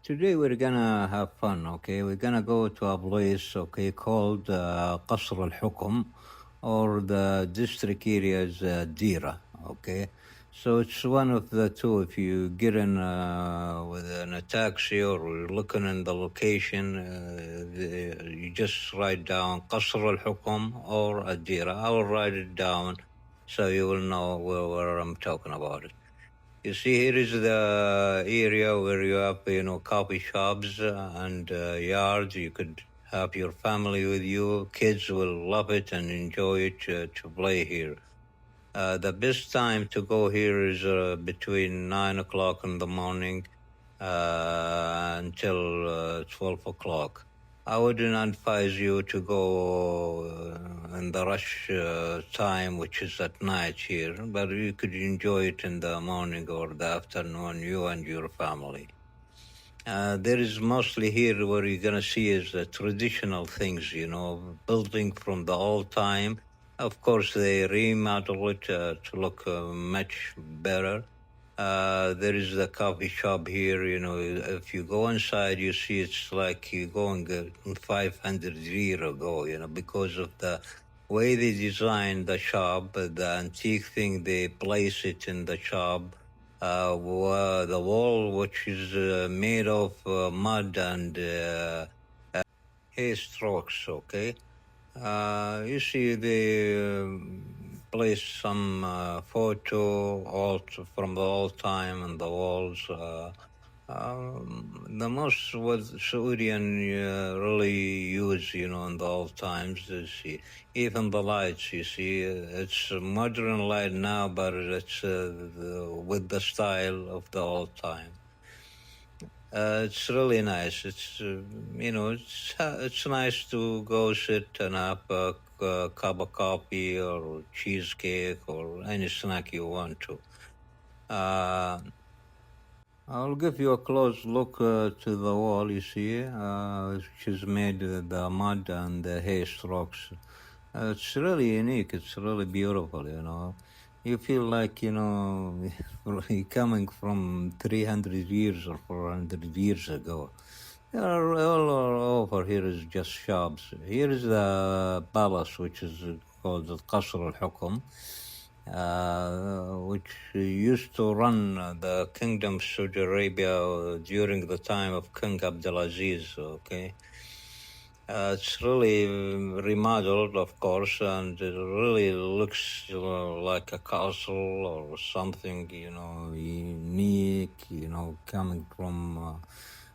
Today we're gonna have fun, okay? We're gonna go to a place, okay, called Qasr Al-Hukm, or the district area's Dira, okay? So it's one of the two. If you get in with a taxi or you're looking in the location, you just write down Qasr Al-Hukm or Dira. I will write it down so you will know where I'm talking about it. You see, here is the area where you have, coffee shops and yards. You could have your family with you. Kids will love it and enjoy it to play here. The best time to go here is between 9 o'clock in the morning until 12 o'clock. I wouldn't advise you to go in the rush time, which is at night here, but you could enjoy it in the morning or the afternoon, you and your family. There is mostly here where you're going to see is the traditional things, building from the old time. Of course, they remodel it to look much better. There is the coffee shop here. If you go inside, you see it's like you're going 500 years ago, because of the way they design the shop, the antique thing they place it in the shop. The wall, which is made of mud and hay strokes, okay? You see they place some photo from the old time on the walls. The most what Saudian really use, in the old times, is even the lights. You see, it's a modern light now, but it's with the style of the old time. It's really nice. It's it's nice to go sit and have a cup of coffee or cheesecake or any snack you want to. I'll give you a close look to the wall. You see, which is made with the mud and the hay strokes. It's really unique. It's really beautiful. You feel like, you're coming from 300 years or 400 years ago. All over here is just shops. Here is the palace, which is called the Qasr Al-Hukm, which used to run the kingdom of Saudi Arabia during the time of King Abdulaziz, okay? It's really remodeled, of course, and it really looks like a castle or something, unique, coming from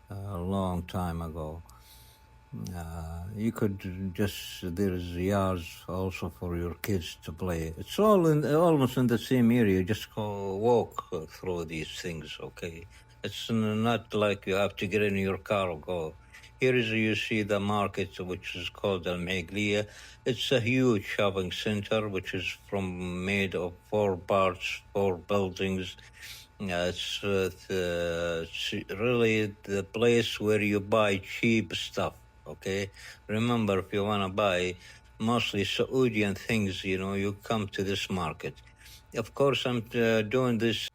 a long time ago. You could there's yards also for your kids to play. It's all almost in the same area. Just go walk through these things, okay? It's not like you have to get in your car or go. Here is you see the market, which is called Al-Maghliya. It's a huge shopping center, which is made of 4 parts, 4 buildings. It's really the place where you buy cheap stuff, okay? Remember, if you want to buy mostly Saudian things, you come to this market. Of course, I'm doing this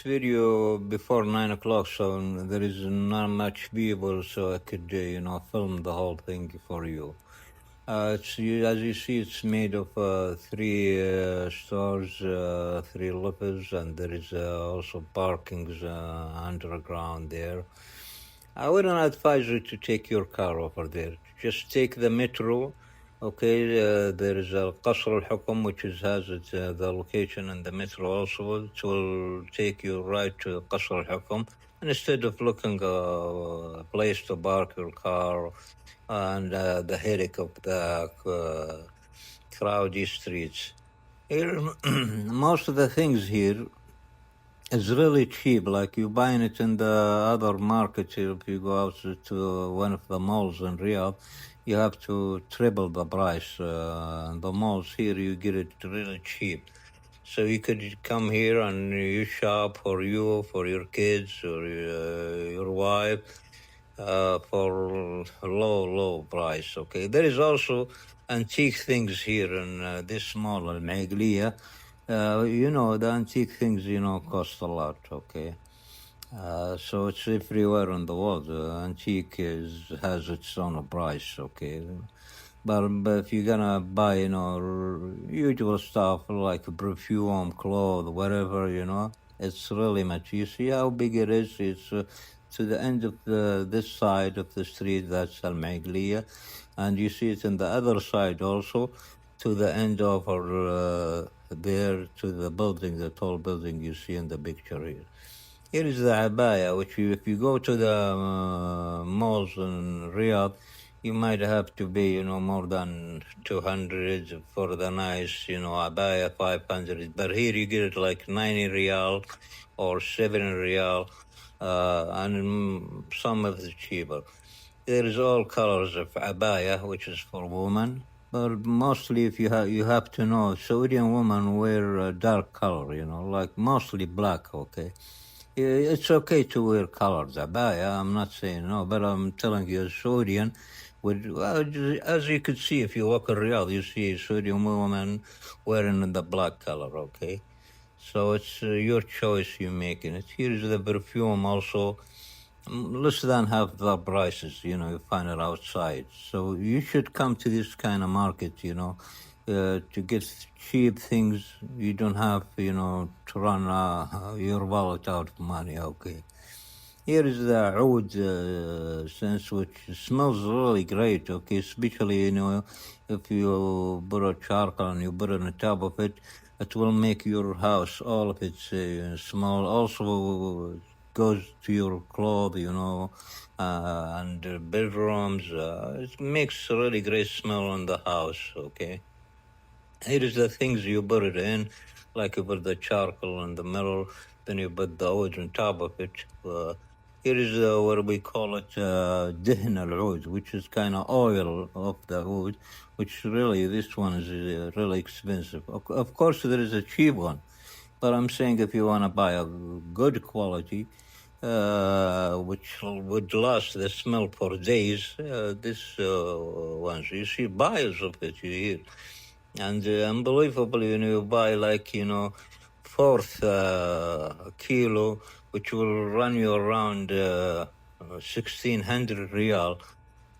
video before 9 o'clock, so there is not much people, so I could, film the whole thing for you. As you see, it's made of 3 stores, 3 levels, and there is also parkings underground there. I wouldn't advise you to take your car over there. Just take the metro. Okay, there is a Qasr Al-Hukm, which has the location in the metro also. It will take you right to Qasr Al-Hukm. And instead of looking a place to park your car and the headache of the crowded streets. Here, most of the things here is really cheap. Like you buying it in the other markets here. If you go out to one of the malls in Riyadh, you have to triple the price. The malls here, you get it really cheap. So you could come here and you shop for your kids, or your wife, for low price, okay? There is also antique things here in this mall, Al-Maghliya. The antique things, cost a lot, okay? So it's everywhere in the world. Antique has its own price, okay? But if you're gonna buy, usual stuff like perfume, clothes, whatever, it's really much. You see how big it is? It's to the end of this side of the street, that's Al Maglia, and you see it in the other side also, to the end of there to the building, the tall building you see in the picture here. Here is the abaya, which if you go to the malls in Riyadh, you might have to pay, more than 200 for the nice, abaya, 500. But here you get it like 90 riyal or 7 riyal, and some of the cheaper. There is all colors of abaya, which is for women. But mostly, if you have to know, Saudian women wear a dark color, like mostly black, okay? It's okay to wear colored abaya. I'm not saying no, but I'm telling you, Saudian, as you could see, if you walk in Riyadh, you see a Saudian woman wearing the black color, okay? So it's your choice you're making it. Here's the perfume also. Less than half the prices, you find it outside. So you should come to this kind of market, to get cheap things. You don't have, to run your wallet out of money, okay? Here is the oud sense, which smells really great, okay? Especially, if you put a charcoal and you put it on the top of it, it will make your house, all of it, smell. Also goes to your clothes, and bedrooms. It makes a really great smell in the house, okay? Here is the things you put it in, like you put the charcoal in the middle, then you put the oud on top of it. Here is what we call it, dihn al-oud, which is kind of oil of the oud, which really, this one is really expensive. Of course, there is a cheap one, but I'm saying if you want to buy a good quality, which would last the smell for days, this ones, you see buyers of it, you hear. And unbelievable, you buy like, fourth kilo, which will run you around 1,600 riyal,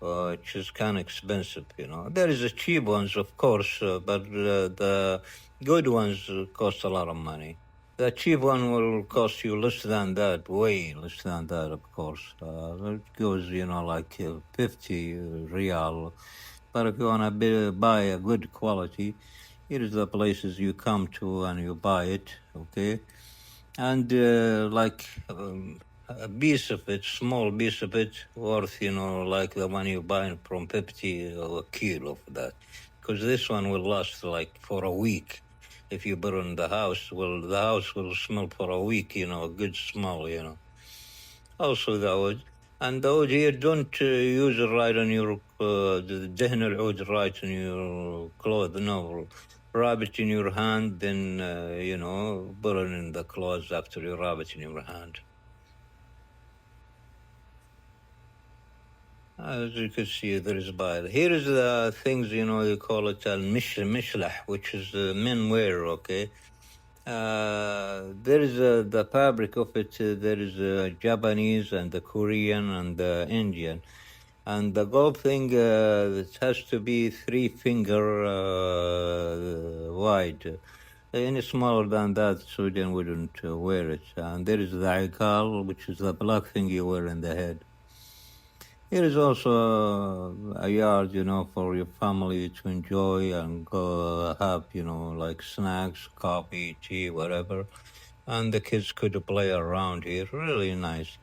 which is kind of expensive, There is the cheap ones, of course, but the good ones cost a lot of money. The cheap one will cost you less than that, way less than that, of course. It goes, like 50 riyal. But if you want to buy a good quality, here is the places you come to and you buy it, okay? And like a piece of it, small piece of it, worth, like the one you buy from 50 or a kilo for that. Because this one will last like for a week. If you put it in the house, the house will smell for a week, a good smell, Also the oud. And the oud here, don't use it right on your, the dehn al-oud right on your clothes, no. Rub it in your hand, then, put it in the clothes after you rub it in your hand. As you can see, there is by. Here is the things, they call it al-mishlah, which is men wear, okay? There is the fabric of it, there is Japanese and the Korean and the Indian. And the gold thing, it has to be 3 finger wide. Any smaller than that, Sudan wouldn't wear it. And there is the ikal, which is the black thing you wear in the head. Here is also a yard, for your family to enjoy and go have, like snacks, coffee, tea, whatever. And the kids could play around here. Really nice.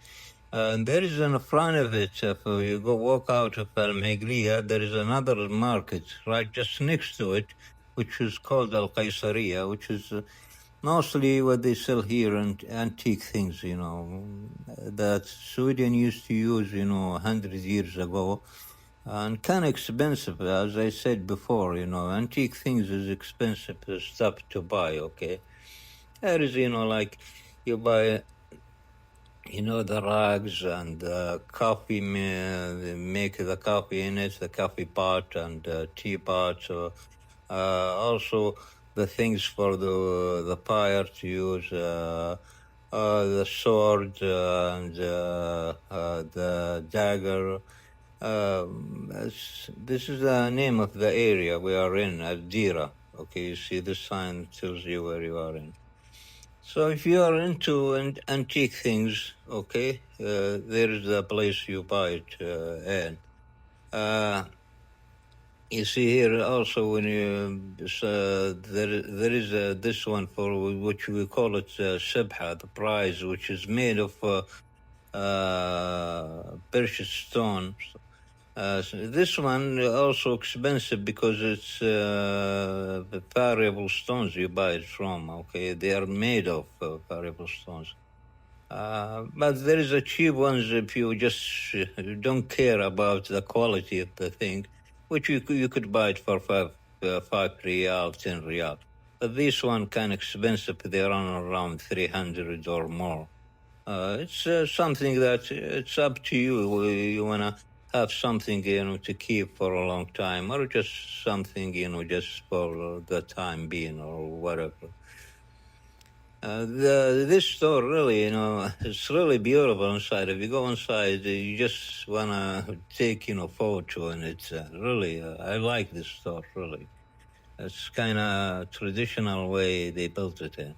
And there is in the front of it, if you go walk out of Al-Maglia, there is another market right just next to it, which is called Al-Qaisariya, which is mostly what they sell here, and antique things, that Sweden used to use, 100 years ago, and kind of expensive, as I said before, antique things is expensive stuff to buy, okay? There is, like you buy, the rags and coffee, they make the coffee in it, the coffee pot and teapot, also the things for the fire to use, the sword and the dagger. This is the name of the area we are in, Al-Dira. Okay, you see the sign tells you where you are in. So if you are into antique things, okay, there is the place you buy it in. You see here also when you there is this one for which we call it Sibha, the prize, which is made of precious stones. So this one also expensive because it's the variable stones you buy it from. Okay, they are made of variable stones. But there is a cheap ones if you just don't care about the quality of the thing, which you could buy it for 5 riyal, 10 riyal. But this one kind of expensive. They run around 300 or more. It's something that it's up to you. You wanna have something, to keep for a long time, or just something, just for the time being or whatever. This store really, it's really beautiful inside. If you go inside, you just wanna take, photo, and it's really, I like this store really. It's kind of traditional way they built it in.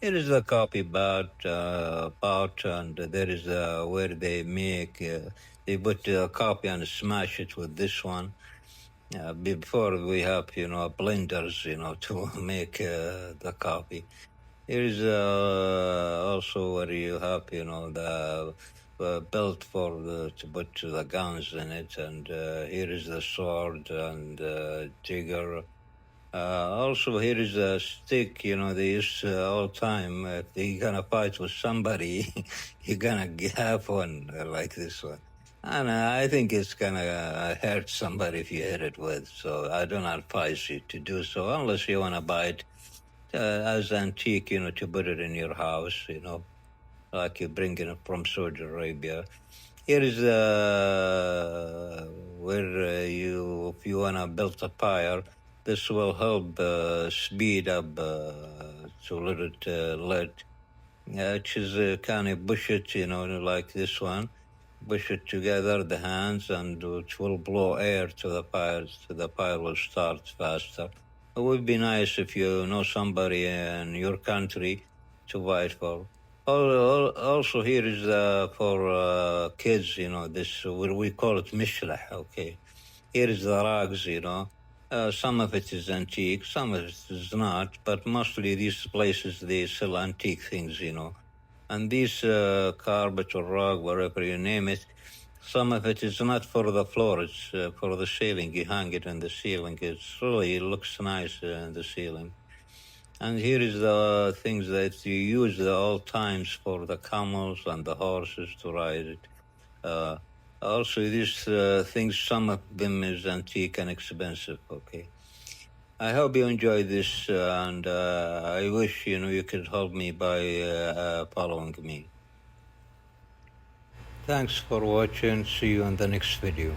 It is a copy pot, and there is where they make, they put a copy and smash it with this one. Before we have, blenders, to make the copy. Here is also where you have, the belt for to put the guns in it, and here is the sword and dagger. Also, here is a stick, they use all time. If you're gonna fight with somebody, you're gonna have one like this one. And I think it's gonna hurt somebody if you hit it with. So I don't advise you to do so unless you wanna buy it as antique, to put it in your house, like you bring it from Saudi Arabia. Here is where if you wanna build a fire. This will help speed up to let it lit. Which is kind of push it, like this one. Push it together, the hands, and which will blow air to the fire, so the fire will start faster. It would be nice if you know somebody in your country to buy it for. Also, here is for kids, this, what we call it mishlah, okay. Here is the rugs, some of it is antique, some of it is not, but mostly these places, they sell antique things, And these carpet or rug, whatever you name it, some of it is not for the floor, it's for the ceiling. You hang it in the ceiling. It looks nice in the ceiling. And here is the things that you use at all times for the camels and the horses to ride it. Also, these things, some of them is antique and expensive, okay. I hope you enjoyed this, and I wish, you could help me by following me. Thanks for watching. See you in the next video.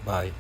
Bye.